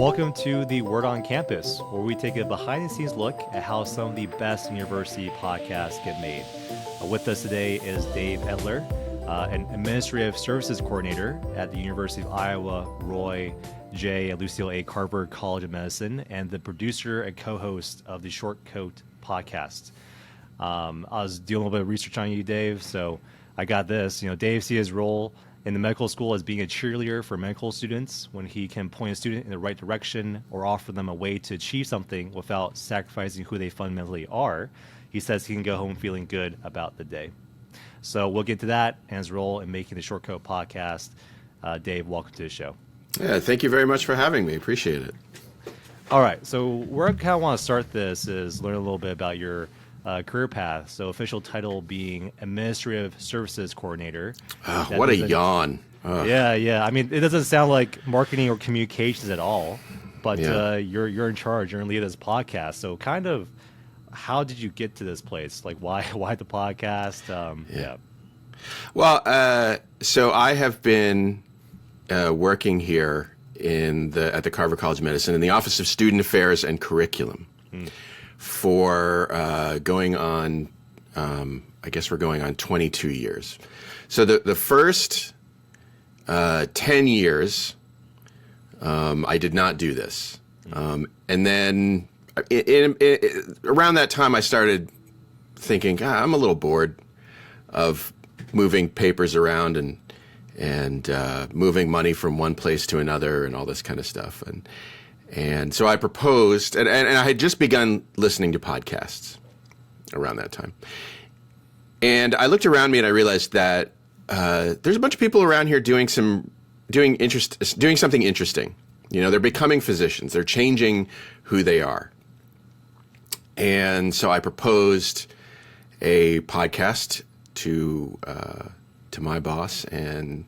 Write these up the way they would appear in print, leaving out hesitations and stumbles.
Welcome to the Word on Campus, where we take a behind-the-scenes look at how some of the best university podcasts get made. With us today is Dave Etler, an Administrative Services Coordinator at the University of Iowa, Roy J. and Lucille A. Carver College of Medicine, and the producer and co-host of the Short Coat podcast. I was doing a little bit of research on you, Dave, so I got this. Dave sees his role in the medical school as being a cheerleader for medical students when he can point a student in the right direction or offer them a way to achieve something without sacrificing who they fundamentally are. He says he can go home feeling good about the day. So we'll get to that and his role in making the Short Coat podcast. Dave, welcome to the show. Yeah, thank you very much for having me. Appreciate it. All right, so where I kind of want to start this is learn a little bit about your career path. So official title being Administrative Services Coordinator. What a yawn. Yeah. I mean, it doesn't sound like marketing or communications at all, but you're in charge. You're in lead of this podcast. So kind of how did you get to this place? Like why the podcast? Well, so I have been working here at the Carver College of Medicine in the Office of Student Affairs and Curriculum for going on, I guess we're going on 22 years. So the first 10 years, I did not do this. And then around that time, I started thinking, I'm a little bored of moving papers around and moving money from one place to another and all this kind of stuff. And so I proposed, and I had just begun listening to podcasts around that time. And I looked around me and I realized that there's a bunch of people around here doing something interesting. They're becoming physicians. They're changing who they are. And so I proposed a podcast to my boss, and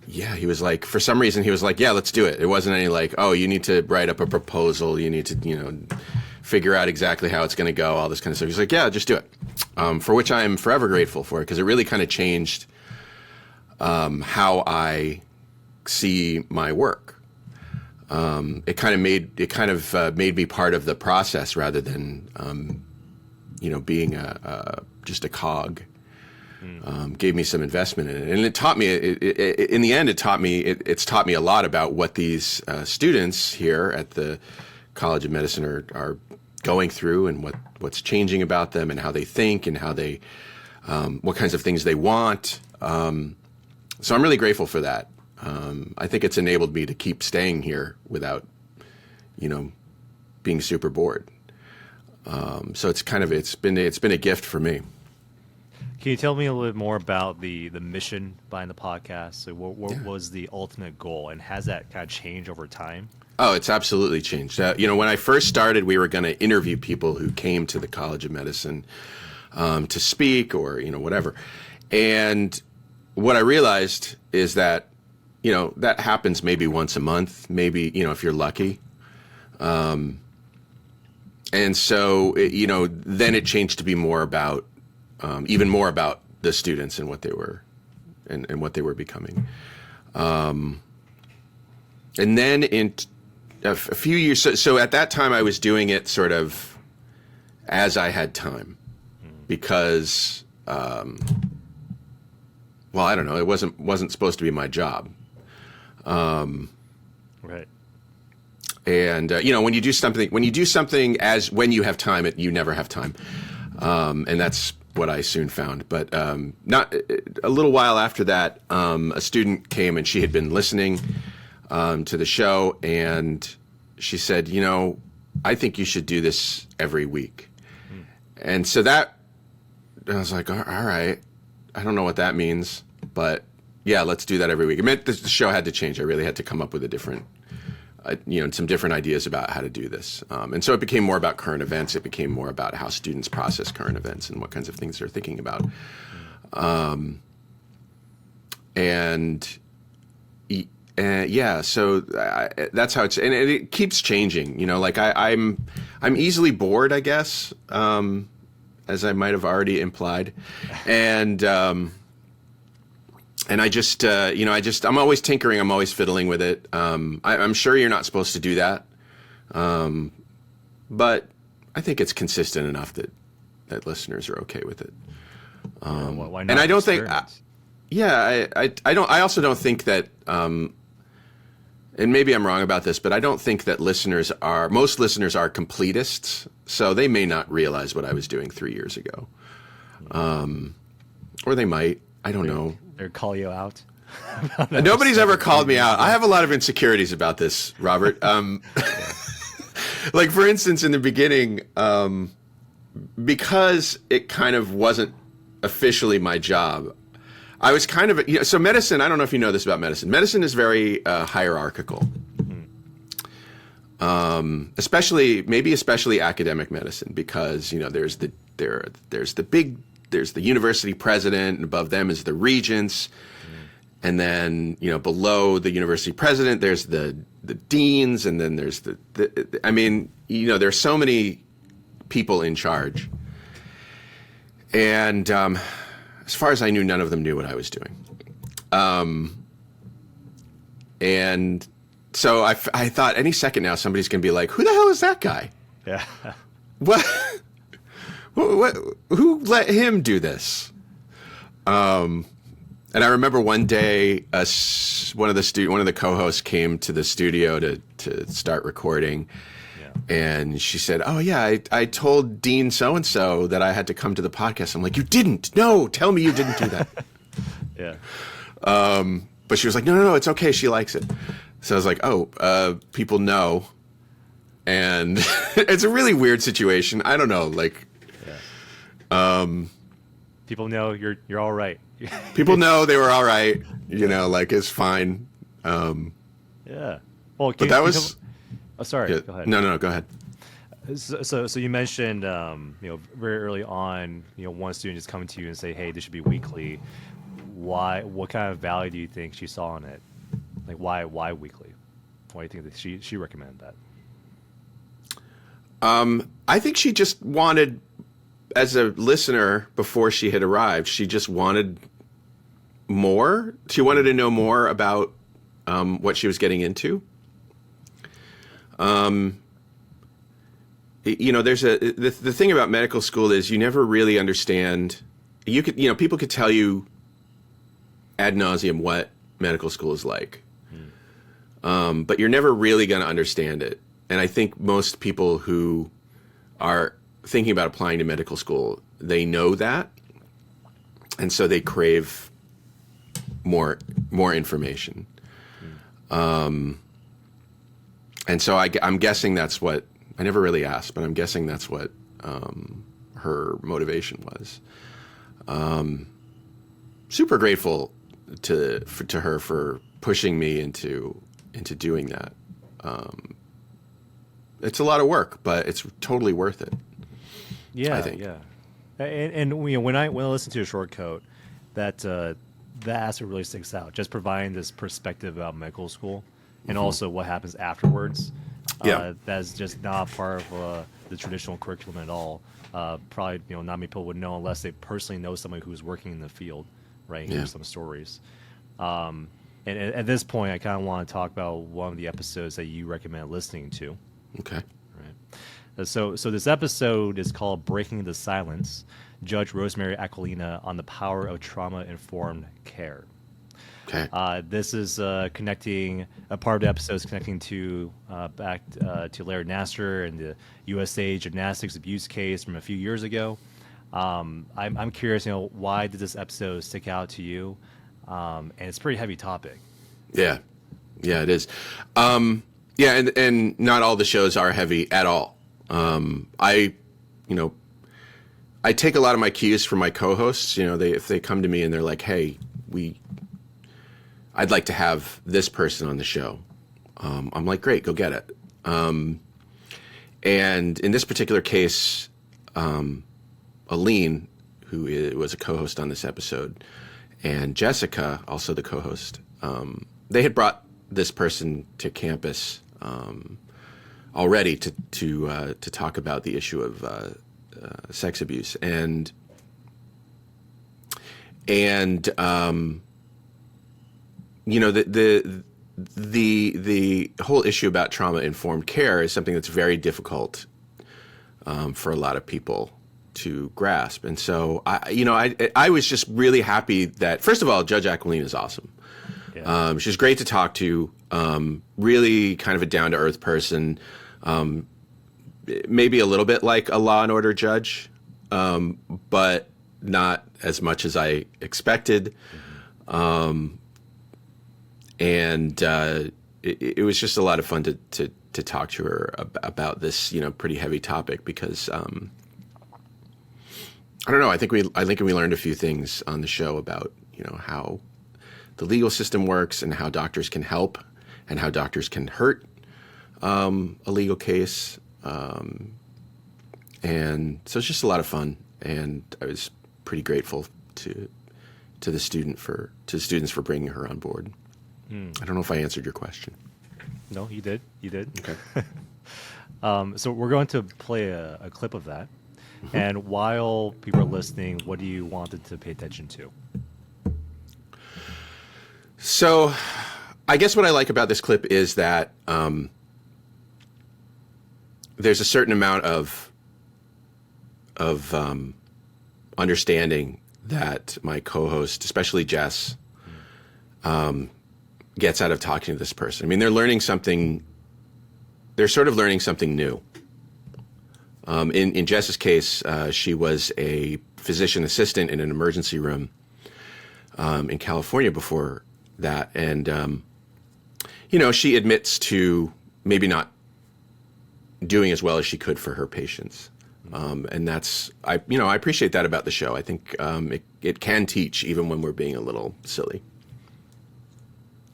he was like, for some reason, he was like, yeah, let's do it. It wasn't any like, oh, you need to write up a proposal. You need to, figure out exactly how it's going to go, all this kind of stuff. He's like, yeah, just do it. For which I am forever grateful for, because it really kind of changed how I see my work. It kind of made me part of the process rather than, being just a cog. Gave me some investment in it, and it taught me. In the end, it's taught me a lot about what these students here at the College of Medicine are going through, and what's changing about them, and how they think, and how they what kinds of things they want. So I'm really grateful for that. I think it's enabled me to keep staying here without, being super bored. So it's been a gift for me. Can you tell me a little bit more about the mission behind the podcast? So what was the ultimate goal, and has that kind of changed over time? Oh, it's absolutely changed. When I first started, we were going to interview people who came to the College of Medicine to speak or, whatever. And what I realized is that, that happens maybe once a month, maybe, if you're lucky. And so, then it changed to be more about, even more about the students and what they were, and what they were becoming. And then in a few years, so at that time I was doing it sort of as I had time, because, I don't know, it wasn't supposed to be my job. Right. And when you do something when you have time, you never have time, and that's what I soon found. But not a little while after that, a student came and she had been listening to the show, and she said, I think you should do this every week. And so I was like, all right, I don't know what that means, but yeah, let's do that every week. It meant the show had to change. I really had to come up with some different ideas about how to do this. And so it became more about current events. It became more about how students process current events and what kinds of things they're thinking about. So that's how it's, and it keeps changing. I'm easily bored, I guess, as I might have already implied. And and I just, I'm always tinkering. I'm always fiddling with it. I'm sure you're not supposed to do that. But I think it's consistent enough that listeners are okay with it. Why not? And I don't think, experiment? I also don't think that, and maybe I'm wrong about this, but I don't think that most listeners are completists. So they may not realize what I was doing 3 years ago. Or they might, I don't know. They call you out. Nobody's ever called me out. I have a lot of insecurities about this, Robert. Like, for instance, in the beginning, because it kind of wasn't officially my job, I was kind of, so medicine, I don't know if you know this about medicine. Medicine is very hierarchical, especially academic medicine, because, there's the university president, and above them is the regents. And then, below the university president, there's the deans, and then there's there's so many people in charge. And as far as I knew, none of them knew what I was doing. And so I thought any second now somebody's going to be like, who the hell is that guy? Yeah. What? Who let him do this? And I remember one day, one of the co-hosts came to the studio to start recording, and she said, "Oh yeah, I told Dean so and so that I had to come to the podcast." I'm like, "You didn't? No, tell me you didn't do that." Yeah. But she was like, "No, it's okay. She likes it." So I was like, "Oh, people know," and it's a really weird situation. I don't know, like. People know you're all right. People know they were all right. Like, it's fine. Yeah. Well, but that was. Sorry. Yeah, go ahead. No, go ahead. So you mentioned, very early on, one student just coming to you and say, "Hey, this should be weekly." Why? What kind of value do you think she saw in it? Like, why weekly? Why do you think that she recommended that? I think she just wanted, as a listener before she had arrived, she just wanted more. She wanted to know more about what she was getting into. There's the thing about medical school is you never really understand. People could tell you ad nauseum what medical school is like, but you're never really going to understand it. And I think most people who are thinking about applying to medical school, they know that, and so they crave more information. And so I'm guessing that's what, I never really asked, but I'm guessing that's what her motivation was. Super grateful to her for pushing me into doing that. It's a lot of work, but it's totally worth it. Yeah, I think. Yeah. And when I listen to a short coat, that aspect really sticks out. Just providing this perspective about medical school, and also what happens afterwards. That's just not part of the traditional curriculum at all. Probably not many people would know unless they personally know somebody who's working in the field, right? Hear some stories. And at this point, I kind of want to talk about one of the episodes that you recommend listening to. Okay. Right. So this episode is called "Breaking the Silence." Judge Rosemary Aquilina on the power of trauma-informed care. Okay. This is connecting. A part of the episode is connecting to back to Larry Nassar and the USA gymnastics abuse case from a few years ago. I'm curious, why did this episode stick out to you? And it's a pretty heavy topic. Yeah, it is. And not all the shows are heavy at all. I take a lot of my cues from my co-hosts. If they come to me and they're like, "Hey, I'd like to have this person on the show," I'm like, "Great, go get it." And in this particular case, Aline, who was a co-host on this episode, and Jessica, also the co-host, they had brought this person to campus already to talk about the issue of sex abuse, and the whole issue about trauma-informed care is something that's very difficult for a lot of people to grasp. And so I was just really happy that, first of all, Judge Aquilina is awesome. Yeah. She's great to talk to, really kind of a down-to-earth person, maybe a little bit like a Law and Order judge, but not as much as I expected. Mm-hmm. It was just a lot of fun to talk to her about this, pretty heavy topic because, I don't know. I think we learned a few things on the show about, how the legal system works and how doctors can help and how doctors can hurt a legal case. And so it's just a lot of fun. And I was pretty grateful to the students for bringing her on board. I don't know if I answered your question. No, you did. You did. Okay. So we're going to play a clip of that. Mm-hmm. And while people are listening, what do you want them to pay attention to? So I guess what I like about this clip is that there's a certain amount of understanding that my co-host, especially Jess, gets out of talking to this person. I mean, they're sort of learning something new. In Jess's case, she was a physician assistant in an emergency room in California before that. And, she admits to maybe not doing as well as she could for her patients. And I appreciate that about the show. I think it can teach even when we're being a little silly.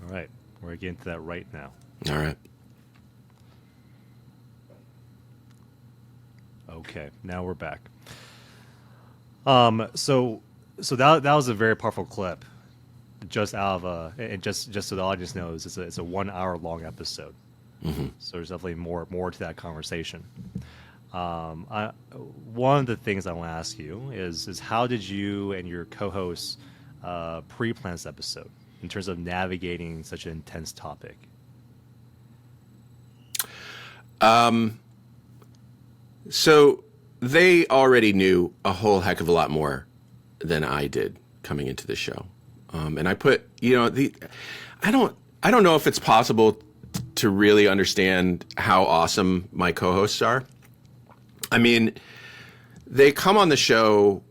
All right. We're getting to that right now. All right. Okay. Now we're back. So that was a very powerful clip. Just out of and just so the audience knows, it's a 1 hour long episode. Mm-hmm. So there's definitely more to that conversation. One of the things I want to ask you is how did you and your co-hosts pre-plan this episode in terms of navigating such an intense topic? So they already knew a whole heck of a lot more than I did coming into the show. And I put, I don't know if it's possible to really understand how awesome my co-hosts are. I mean, they come on the show,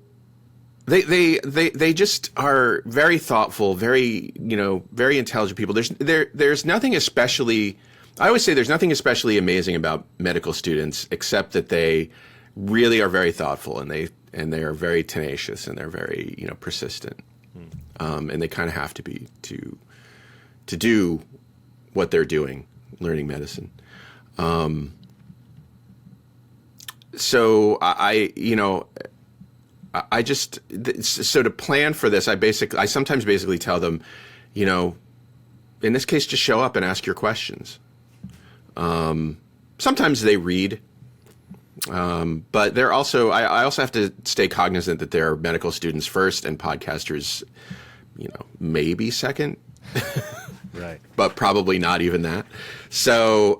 they just are very thoughtful, very, very intelligent people. There's nothing especially, I always say there's nothing especially amazing about medical students, except that they really are very thoughtful and they are very tenacious and they're very, persistent. And they kind of have to be to do what they're doing, learning medicine. So so to plan for this, I sometimes basically tell them, in this case, just show up and ask your questions. Sometimes they read, but they're also, I also have to stay cognizant that they're medical students first and podcasters, maybe second. Right. But probably not even that. So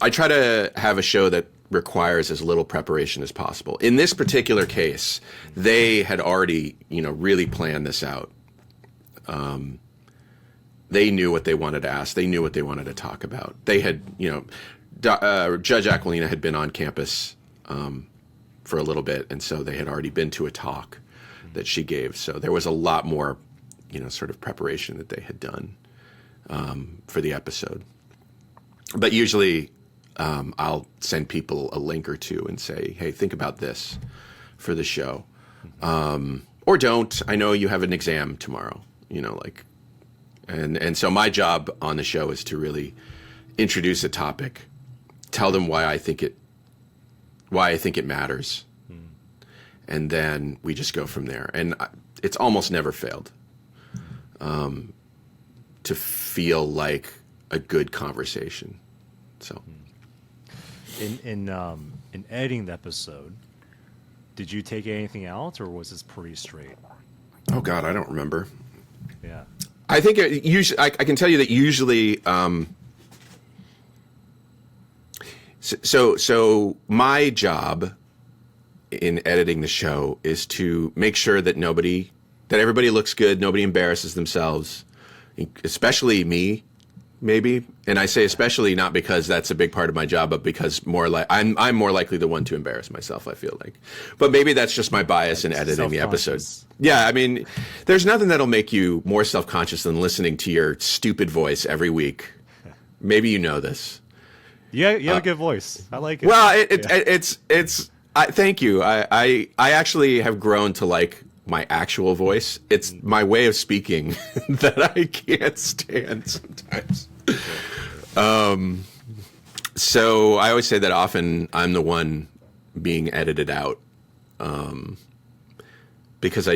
I try to have a show that requires as little preparation as possible. In this particular case, they had already, really planned this out. They knew what they wanted to ask. They knew what they wanted to talk about. They had, Judge Aquilina had been on campus for a little bit, and so they had already been to a talk that she gave. So there was a lot more, sort of preparation that they had done for the episode. But usually I'll send people a link or two and say, hey, think about this for the show. Or don't. I know you have an exam tomorrow, and so my job on the show is to really introduce a topic, tell them why I think it matters. And then we just go from there. And it's almost never failed to feel like a good conversation. So in editing the episode, did you take anything out, or was this pretty straight? Oh God, I don't remember. Yeah. I think usually I can tell you that usually. So my job in editing the show is to make sure that everybody looks good, nobody embarrasses themselves, especially me, maybe. And I say especially not because that's a big part of my job, but because I'm more likely the one to embarrass myself, I feel like. But maybe that's just my bias in editing the episode. Yeah, I mean, there's nothing that'll make you more self-conscious than listening to your stupid voice every week. Maybe you know this. Yeah, you have a good voice. I like it. Well, it's. Thank you. I actually have grown to like my actual voice. It's my way of speaking that I can't stand sometimes. So I always say that often I'm the one being edited out. Because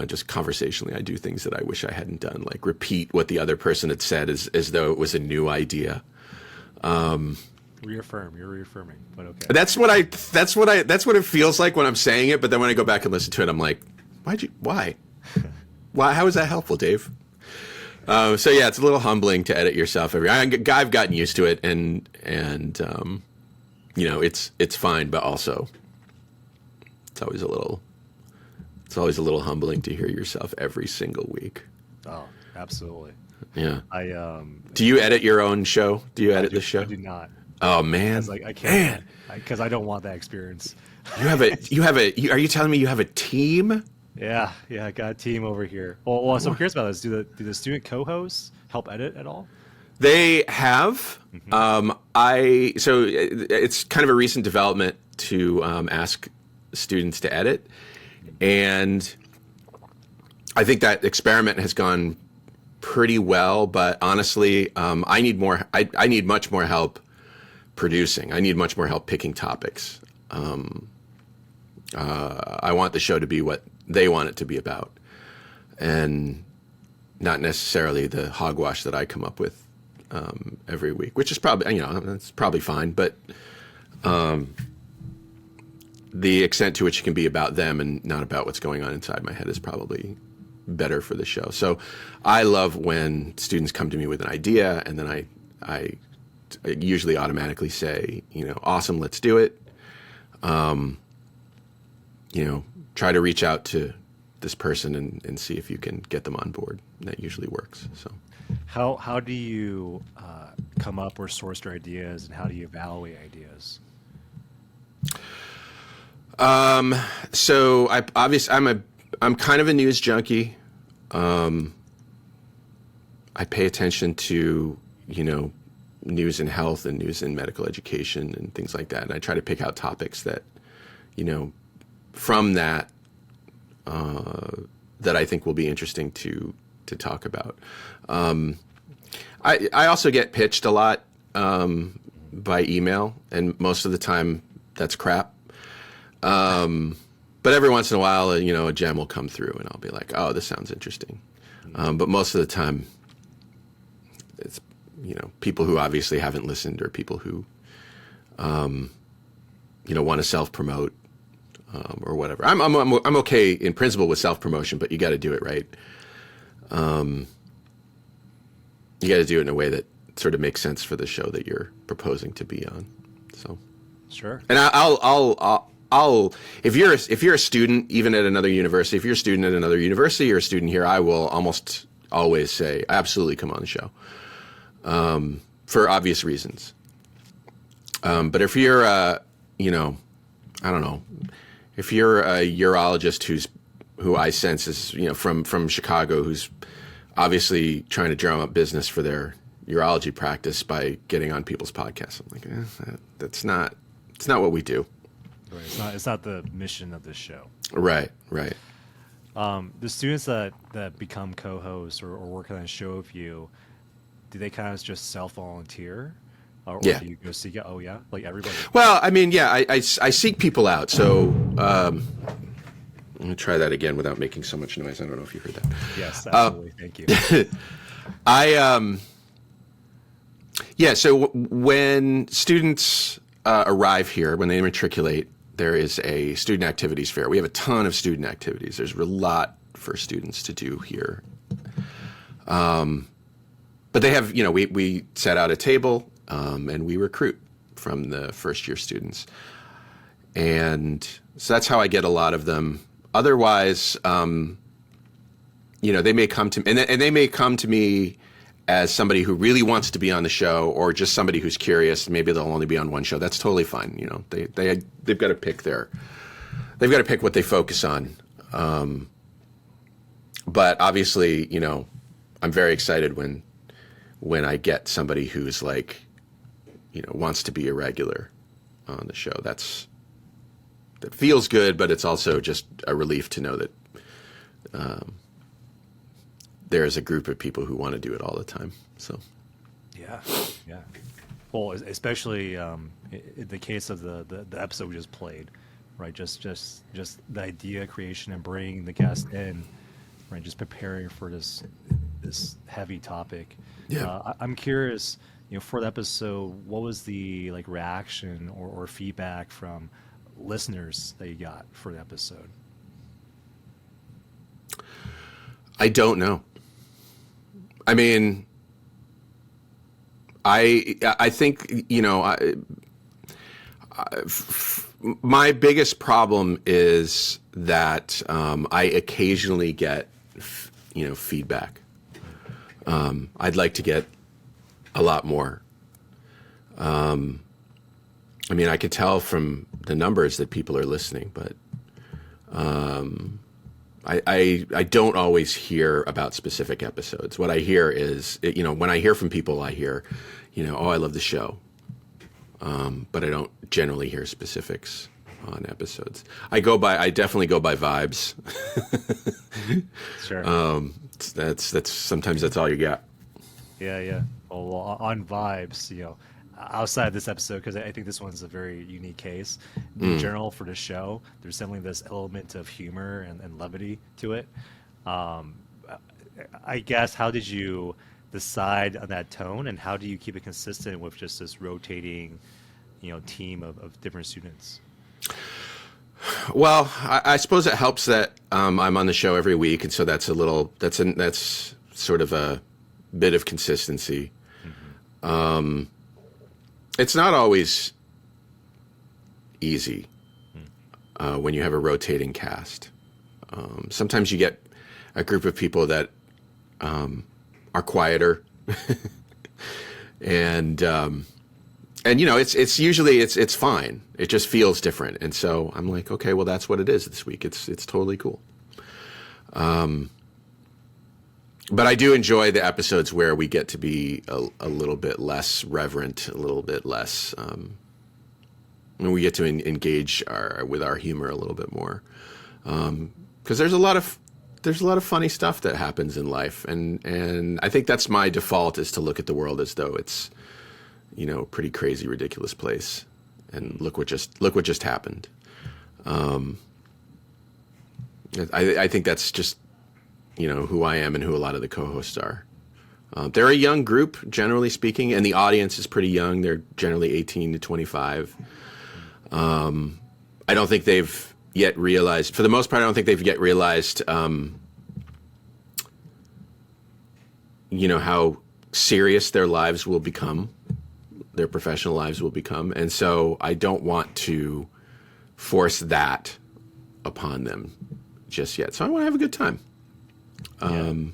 just conversationally, I do things that I wish I hadn't done, like repeat what the other person had said as though it was a new idea. You're reaffirming, but okay. That's what it feels like when I'm saying it. But then when I go back and listen to it, I'm like, why? How is that helpful, Dave? So yeah, it's a little humbling to edit yourself I've gotten used to it, and it's fine, but also it's always a little humbling to hear yourself every single week. Oh, absolutely. Yeah. Do you edit your own show? Do you edit the show? I do not. Oh man, I can't, because I don't want that experience. Are you telling me you have a team? Yeah, I got a team over here. Well, so I'm curious about this. Do the student co-hosts help edit at all? They have. Mm-hmm. So it's kind of a recent development to ask students to edit, and I think that experiment has gone pretty well. But honestly, I need more. I need much more help producing. I need much more help picking topics. I want the show to be what they want it to be about, and not necessarily the hogwash that I come up with every week, which is probably, that's probably fine. But the extent to which it can be about them and not about what's going on inside my head is probably better for the show. So I love when students come to me with an idea, and then I usually automatically say, awesome, let's do it. Try to reach out to this person and see if you can get them on board. That usually works. So, how do you come up or source your ideas, and how do you evaluate ideas? So I'm kind of a news junkie. I pay attention to, news in health and news in medical education and things like that. And I try to pick out topics that, from that, that I think will be interesting to talk about. I also get pitched a lot by email, and most of the time that's crap. But every once in a while, a gem will come through, and I'll be like, oh, this sounds interesting. But most of the time, it's people who obviously haven't listened, or people who want to self-promote or whatever. I'm okay in principle with self-promotion, but you got to do it right. You got to do it in a way that sort of makes sense for the show that you're proposing to be on. So sure. And I'll if you're a student, even at another university, if you're a student at another university or a student here, I will almost always say, absolutely, come on the show, for obvious reasons. But if you're, I don't know, if you're a urologist who I sense is, from Chicago, who's obviously trying to drum up business for their urology practice by getting on people's podcasts, I'm like, it's not what we do. Right. It's not the mission of this show. Right. The students that become co-hosts or work on a show with you, do they kind of just self-volunteer? Or yeah. Do you go seek out? Oh, yeah? Like everybody? Well, I mean, yeah, I seek people out. So let me try that again without making so much noise. I don't know if you heard that. Yes, absolutely. Thank you. So when students arrive here, when they matriculate, there is a student activities fair. We have a ton of student activities. There's a lot for students to do here. But they have, we set out a table, and we recruit from the first year students. And so that's how I get a lot of them. Otherwise, they may come to me, and they may come to me as somebody who really wants to be on the show, or just somebody who's curious. Maybe they'll only be on one show. That's totally fine. They've got to pick what they focus on. But obviously, I'm very excited when I get somebody who's like, wants to be a regular on the show. That feels good, but it's also just a relief to know that there's a group of people who want to do it all the time. So, yeah. Well, especially in the case of the episode we just played, right? Just the idea creation and bringing the guest in, right? Just preparing for this heavy topic. Yeah. I'm curious, for the episode, what was the reaction or feedback from listeners that you got for the episode? I don't know. I mean, I think, my biggest problem is that I occasionally get, feedback. I'd like to get a lot more. I mean, I could tell from the numbers that people are listening, but I don't always hear about specific episodes. What I hear is, when I hear from people, I hear, oh, I love the show. But I don't generally hear specifics on episodes. I definitely go by vibes. Sure. That's sometimes that's all you got. Yeah. Well, on vibes, outside this episode, because I think this one's a very unique case. In general, for the show, there's definitely this element of humor and levity to it. I guess, how did you decide on that tone, and how do you keep it consistent with just this rotating, team of different students? Well, I suppose it helps that I'm on the show every week, and so that's sort of a bit of consistency. Mm-hmm. It's not always easy when you have a rotating cast. Sometimes you get a group of people that are quieter, and it's usually it's fine. It just feels different, and so I'm like, okay, well, that's what it is this week. It's totally cool. But I do enjoy the episodes where we get to be a little bit less reverent, a little bit less, and we get to engage with our humor a little bit more, because there's a lot of funny stuff that happens in life, and I think that's my default, is to look at the world as though it's, a pretty crazy, ridiculous place, and look what just happened. I think that's just, who I am and who a lot of the co-hosts are. They're a young group, generally speaking, and the audience is pretty young. They're generally 18 to 25. I don't think they've yet realized, for the most part, yet realized, how serious their lives will become, their professional lives will become. And so I don't want to force that upon them just yet. So I want to have a good time. I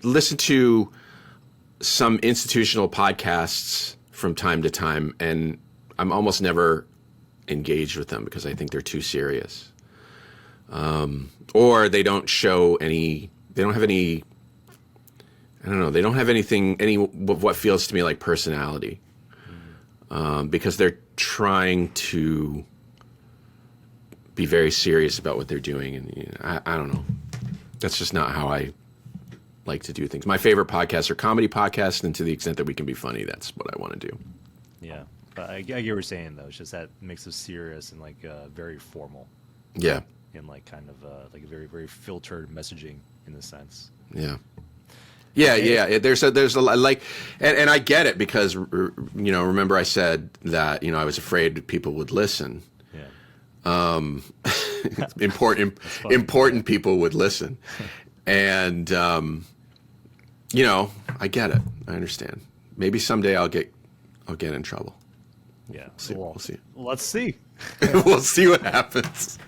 listen to some institutional podcasts from time to time, and I'm almost never engaged with them because I think they're too serious. Or they don't show any, they don't have any, I don't know, they don't have anything, any of what feels to me like personality. Because they're trying to be very serious about what they're doing. And I don't know. That's just not how I like to do things. My favorite podcasts are comedy podcasts, and to the extent that we can be funny, that's what I want to do. Yeah. But I get what you're saying, though. It's just that makes it serious and very formal. Yeah. And kind of a very, very filtered messaging in a sense. Yeah. Yeah. There's a like, and I get it because, remember I said that, I was afraid people would listen. Yeah. Important people would listen. And, I get it. I understand. Maybe someday I'll get in trouble. Yeah. We'll see. Let's see. We'll see what happens.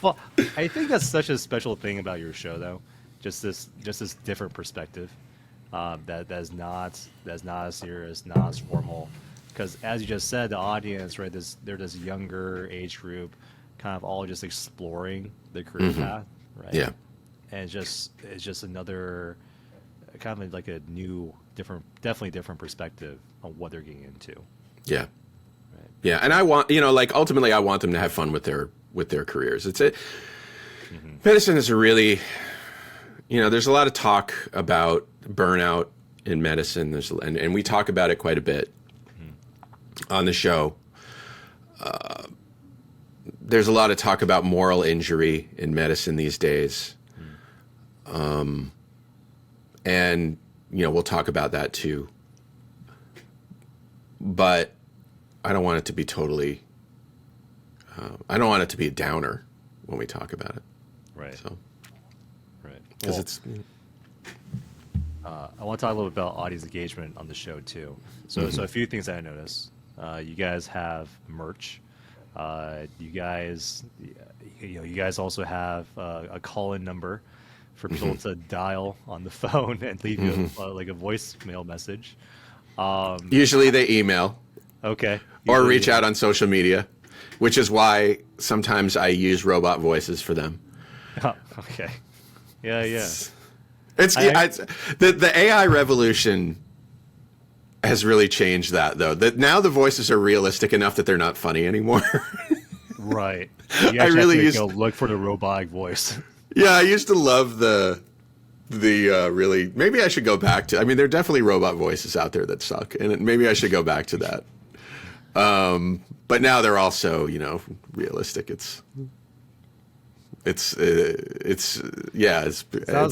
Well, I think that's such a special thing about your show, though. Just this different perspective. That's not as serious, not as formal. Because as you just said, the audience, right? They're this younger age group, kind of all just exploring their career path, right? Yeah. And it's just another kind of like a new, definitely different perspective on what they're getting into. Yeah. Right. Yeah. And I want, ultimately I want them to have fun with their careers. Medicine is a really, there's a lot of talk about burnout in medicine. And we talk about it quite a bit on the show. There's a lot of talk about moral injury in medicine these days. And, we'll talk about that too. But I don't want it to be totally, I don't want it to be a downer when we talk about it. Right. So, right. Because I want to talk a little bit about audience engagement on the show too. So a few things that I noticed. You guys have merch. You guys also have a call-in number for people to dial on the phone and leave you like a voicemail message. usually they email Okay. or Usually, reach out on social media, which is why sometimes I use robot voices for them. Oh, okay. Yeah. The AI revolution has really changed that, though. That now the voices are realistic enough that they're not funny anymore. Right. You I really have used to go look for the robotic voice. Yeah, I used to love the really. Maybe I should go back to. I mean, there are definitely robot voices out there that suck, and maybe I should go back to that. But now they're also, realistic. It's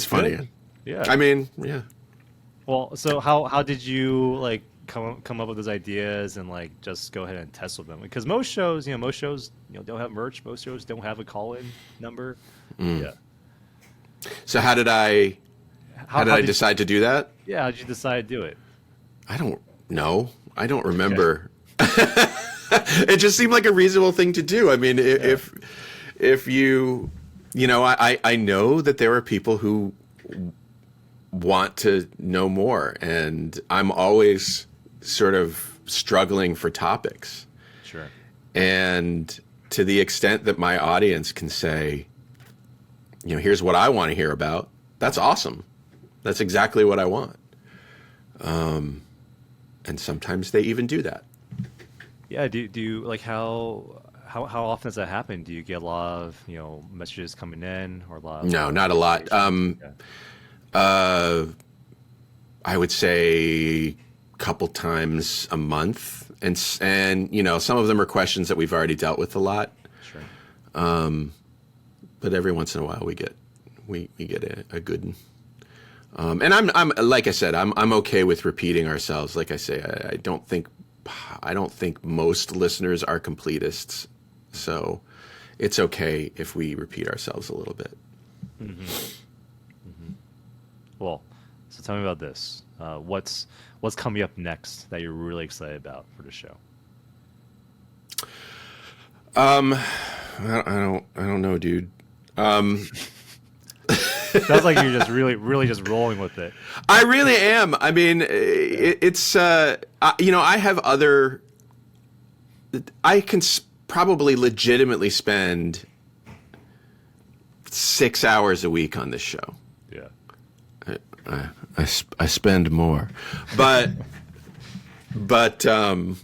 funny. Good. Yeah. I mean, yeah. Well, so how did you like come up with those ideas and like just go ahead and test with them? Because most shows don't have merch. Most shows don't have a call-in number. Yeah. So how did I decide to do that? Yeah, how did you decide to do it? I don't know. I don't remember. It just seemed like a reasonable thing to do. I mean, if you, I know that there are people who want to know more, and I'm always sort of struggling for topics. Sure. And to the extent that my audience can say, here's what I want to hear about, that's awesome. That's exactly what I want. And sometimes they even do that. Yeah. Do you like how often does that happen? Do you get a lot of messages coming in or a lot? No, not a lot. I would say a couple times a month, and some of them are questions that we've already dealt with a lot. Sure. But every once in a while we get a good one. And I'm like I said, I'm okay with repeating ourselves. Like I say, I don't think most listeners are completists, so it's okay if we repeat ourselves a little bit. Mm-hmm. Mm-hmm. Well, so tell me about this. What's coming up next that you're really excited about for the show? I don't know, dude. Sounds like you're just really just rolling with it. I really am. I mean, it's I have other. I can probably legitimately spend 6 hours a week on this show. Yeah. I spend more, but so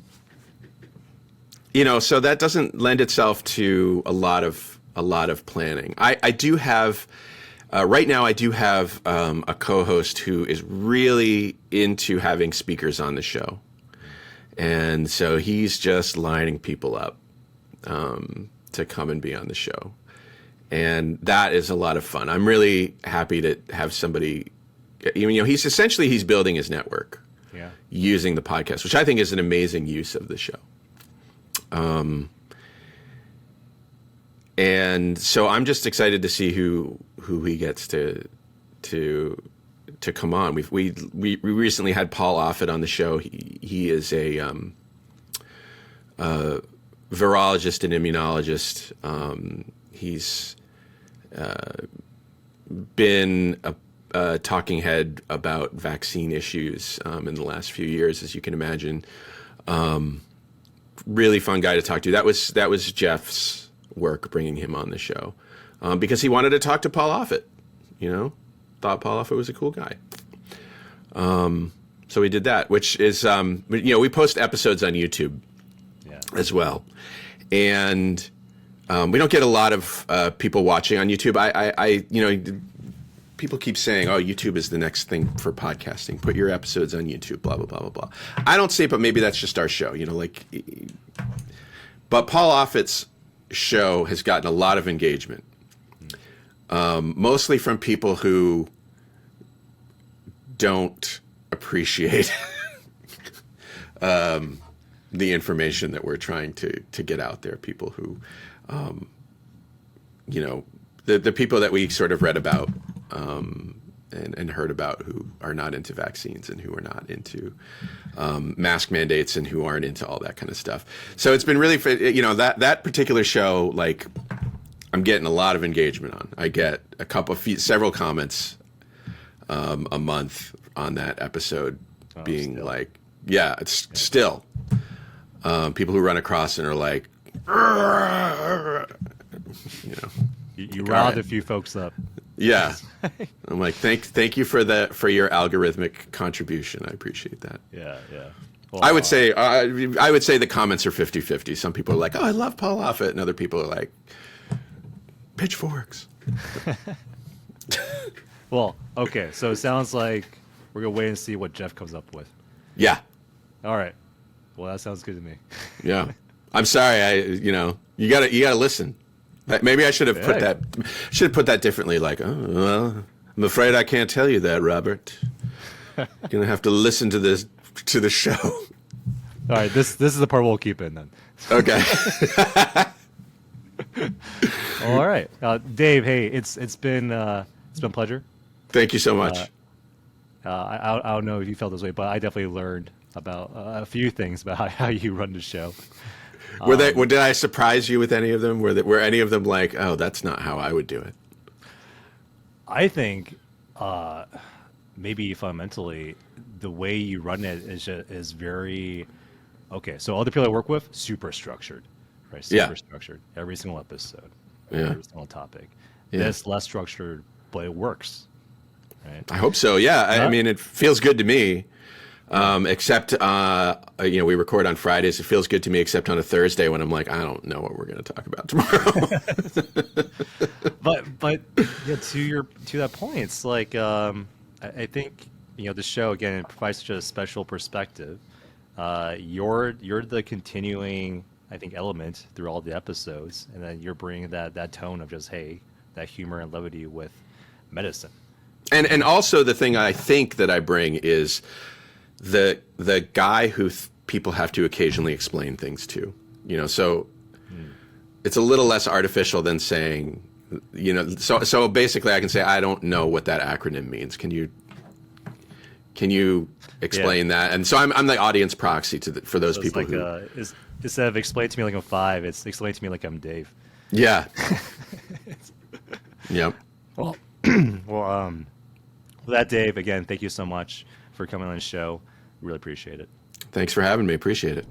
that doesn't lend itself to a lot of planning. I do have. Right now, I do have a co-host who is really into having speakers on the show. And so he's just lining people up to come and be on the show. And that is a lot of fun. I'm really happy to have somebody, he's building his network using the podcast, which I think is an amazing use of the show. And so I'm just excited to see who he gets to to come on. We recently had Paul Offit on the show. He is a virologist and immunologist. He's been a talking head about vaccine issues in the last few years, as you can imagine. Really fun guy to talk to. That was Jeff's work bringing him on the show, because he wanted to talk to Paul Offit. Thought Paul Offit was a cool guy. So we did that, which is we post episodes on YouTube as well, and we don't get a lot of people watching on YouTube. People keep saying, "Oh, YouTube is the next thing for podcasting. Put your episodes on YouTube." Blah blah blah blah blah. I don't see it, but maybe that's just our show. But Paul Offit's show has gotten a lot of engagement, mostly from people who don't appreciate the information that we're trying to get out there. People who, the people that we sort of read about and heard about, who are not into vaccines and who are not into mask mandates and who aren't into all that kind of stuff. So it's been really, that particular show, I'm getting a lot of engagement on. I get several comments a month on that episode, being still. It's still people who run across and are like, you riled a few folks up. Yeah, I'm like, thank you for your algorithmic contribution. I appreciate that. Yeah. Well, I would say the comments are 50-50. Some people are like, "Oh, I love Paul Offit," and other people are like, "Pitchforks." Well, okay. So it sounds like we're gonna wait and see what Jeff comes up with. Yeah. All right. Well, that sounds good to me. Yeah. I'm sorry. You gotta listen. Maybe I should have put that differently. Like, oh, well, I'm afraid I can't tell you that, Robert. You're gonna have to listen to the show. All right. This is the part we'll keep in then. Okay. All right, Dave. Hey, it's been a pleasure. Thank you so much. I don't know if you felt this way, but I definitely learned about a few things about how you run the show. Did I surprise you with any of them? Were any of them like, oh, that's not how I would do it? I think maybe fundamentally the way you run it is very okay. So other people I work with, super structured, right? Super structured. Every single episode, every single topic. Yeah. This less structured, but it works. Right? I hope so. Yeah. I mean, it feels good to me. Except, we record on Fridays. It feels good to me, except on a Thursday when I'm like, I don't know what we're going to talk about tomorrow. but to that point, it's like, I think, the show, again, it provides such a special perspective. You're the continuing, I think, element through all the episodes. And then you're bringing that tone of just, hey, that humor and levity with medicine. And also the thing I think that I bring is the guy who people have to occasionally explain things to, so it's a little less artificial than saying, so basically I can say, I don't know what that acronym means. Can you explain that? And so I'm the audience proxy for those people who instead of explain to me like I'm 5, it's explain to me like I'm Dave. Yeah. Yep. Well, with that, Dave, again, thank you so much for coming on the show. Really appreciate it. Thanks for having me. Appreciate it.